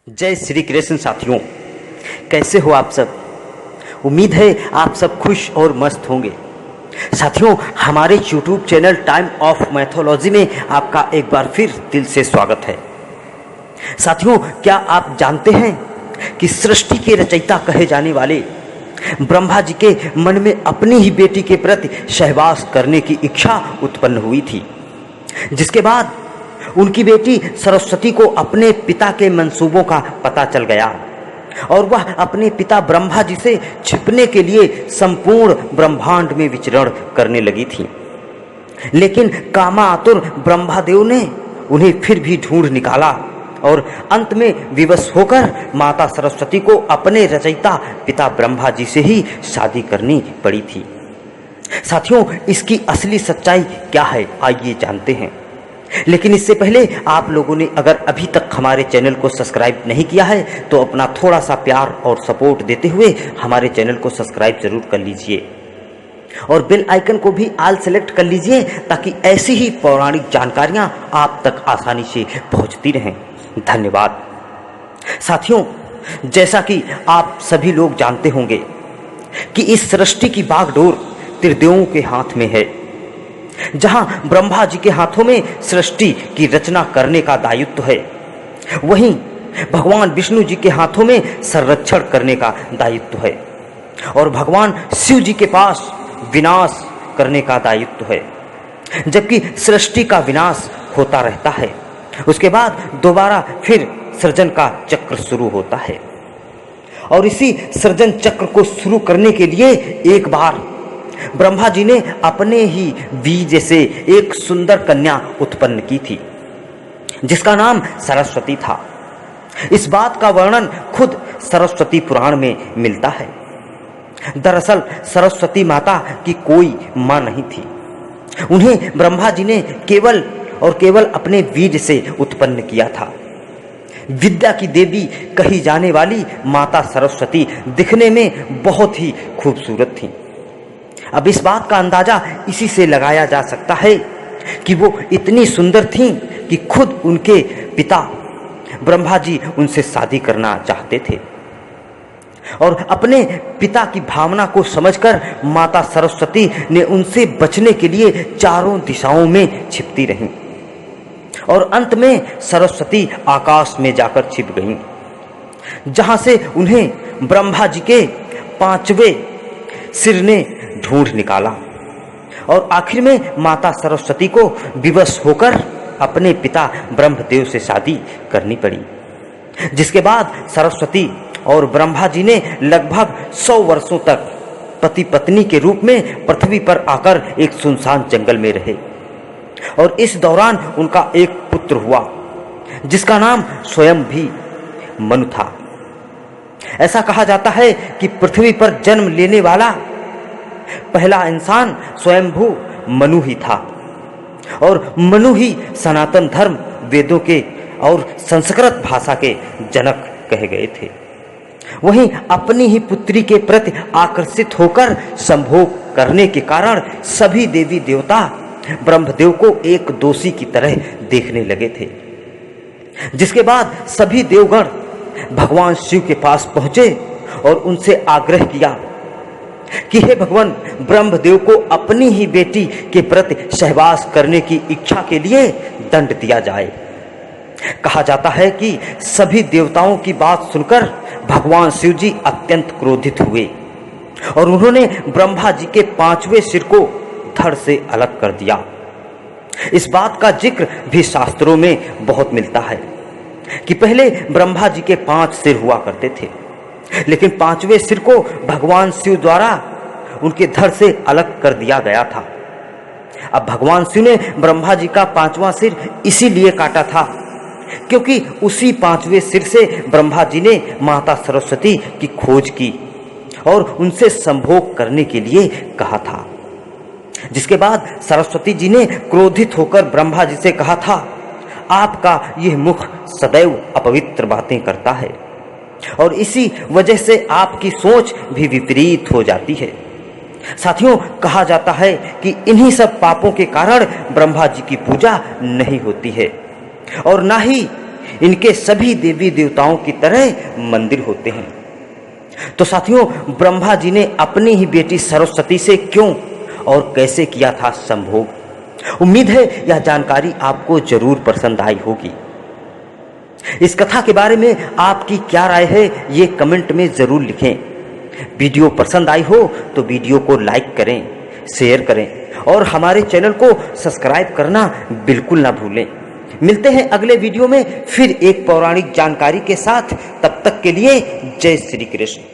जय श्री कृष्ण साथियों, कैसे हो आप सब। उम्मीद है आप सब खुश और मस्त होंगे। साथियों, हमारे YouTube channel time of mathology में आपका एक बार फिर दिल से स्वागत है। साथियों, क्या आप जानते हैं कि सृष्टि के रचयिता कहे जाने वाले ब्रह्मा जी के मन में अपनी ही बेटी के प्रति सहवास करने की इच्छा उत्पन्न हुई थी, जिसके बाद उनकी बेटी सरस्वती को अपने पिता के मंसूबों का पता चल गया और वह अपने पिता ब्रह्मा जी से छिपने के लिए संपूर्ण ब्रह्मांड में विचरण करने लगी थी। लेकिन कामातुर ब्रह्मदेव ने उन्हें फिर भी ढूंढ निकाला और अंत में विवश होकर माता सरस्वती को अपने रचयिता पिता ब्रह्मा जी से ही शादी करनी पड़ी थी। साथियों, इसकी असली सच्चाई क्या है, आइए जानते हैं। लेकिन इससे पहले आप लोगों ने अगर अभी तक हमारे चैनल को सब्सक्राइब नहीं किया है तो अपना थोड़ा सा प्यार और सपोर्ट देते हुए हमारे चैनल को सब्सक्राइब जरूर कर लीजिए और बेल आइकन को भी ऑल सेलेक्ट कर लीजिए ताकि ऐसी ही पौराणिक जानकारियां आप तक आसानी से पहुंचती रहें। धन्यवाद। साथियों, जैसा कि आप सभी लोग जानते होंगे कि इस सृष्टि की बागडोर त्रिदेवों के हाथ में है। जहां ब्रह्मा जी के हाथों में सृष्टि की रचना करने का दायित्व है, वहीं भगवान विष्णु जी के हाथों में संरक्षण करने का दायित्व है और भगवान शिव जी के पास विनाश करने का दायित्व है। जबकि सृष्टि का विनाश होता रहता है, उसके बाद दोबारा फिर सृजन का चक्र शुरू होता है और इसी सृजन चक्र को शुरू करने के लिए एक बार ब्रह्मा जी ने अपने ही बीज से एक सुंदर कन्या उत्पन्न की थी, जिसका नाम सरस्वती था। इस बात का वर्णन खुद सरस्वती पुराण में मिलता है। दरअसल सरस्वती माता की कोई मां नहीं थी। उन्हें ब्रह्मा जी ने केवल और केवल अपने बीज से उत्पन्न किया था। विद्या की देवी कही जाने वाली माता सरस्वती दिखने में बहुत ही खूबसूरत थी। अब इस बात का अंदाजा इसी से लगाया जा सकता है कि वो इतनी सुंदर थीं कि खुद उनके पिता ब्रह्मा जी उनसे शादी करना चाहते थे और अपने पिता की भावना को समझकर माता सरस्वती ने उनसे बचने के लिए चारों दिशाओं में छिपती रहीं और अंत में सरस्वती आकाश में जाकर छिप गईं, जहां से उन्हें ब्रह्मा जी के 5वें सिर ने ढूंढ निकाला और आखिर में माता सरस्वती को विवश होकर अपने पिता ब्रह्मदेव से शादी करनी पड़ी, जिसके बाद सरस्वती और ब्रह्मा जी ने लगभग 100 वर्षों तक पति पत्नी के रूप में पृथ्वी पर आकर एक सुनसान जंगल में रहे और इस दौरान उनका एक पुत्र हुआ, जिसका नाम स्वयं भी मनु था। ऐसा कहा जाता है कि पृथ्वी पर जन्म लेने वाला पहला इंसान स्वयंभू मनु ही था और मनु ही सनातन धर्म, वेदों के और संस्कृत भाषा के जनक कहे गए थे। वहीं अपनी ही पुत्री के प्रति आकर्षित होकर संभोग करने के कारण सभी देवी देवता ब्रह्मदेव को एक दोषी की तरह देखने लगे थे, जिसके बाद सभी देवगण भगवान शिव के पास पहुंचे और उनसे आग्रह किया कि हे भगवान, ब्रह्मदेव को अपनी ही बेटी के प्रति सहवास करने की इच्छा के लिए दंड दिया जाए। कहा जाता है कि सभी देवताओं की बात सुनकर भगवान शिव जी अत्यंत क्रोधित हुए और उन्होंने ब्रह्मा जी के 5वें सिर को धड़ से अलग कर दिया। इस बात का जिक्र भी शास्त्रों में बहुत मिलता है कि पहले ब्रह्मा जी के 5 सिर हुआ करते थे, लेकिन 5वें सिर को भगवान शिव द्वारा उनके धड़ से अलग कर दिया गया था। अब भगवान शिव ने ब्रह्मा जी का 5वां सिर इसीलिए काटा था क्योंकि उसी 5वें सिर से ब्रह्मा जी ने माता सरस्वती की खोज की और उनसे संभोग करने के लिए कहा था, जिसके बाद सरस्वती जी ने क्रोधित होकर ब्रह्मा जी से कहा था, आपका यह मुख सदैव अपवित्र बातें करता है और इसी वजह से आपकी सोच भी विपरीत हो जाती है। साथियों, कहा जाता है कि इन्हीं सब पापों के कारण ब्रह्मा जी की पूजा नहीं होती है और ना ही इनके सभी देवी देवताओं की तरह मंदिर होते हैं। तो साथियों, ब्रह्मा जी ने अपनी ही बेटी सरस्वती से क्यों और कैसे किया था संभोग। उम्मीद है यह जानकारी आपको जरूर पसंद आई होगी। इस कथा के बारे में आपकी क्या राय है, ये कमेंट में जरूर लिखें। वीडियो पसंद आई हो तो वीडियो को लाइक करें, शेयर करें और हमारे चैनल को सब्सक्राइब करना बिल्कुल ना भूलें। मिलते हैं अगले वीडियो में फिर एक पौराणिक जानकारी के साथ। तब तक के लिए जय श्री कृष्ण।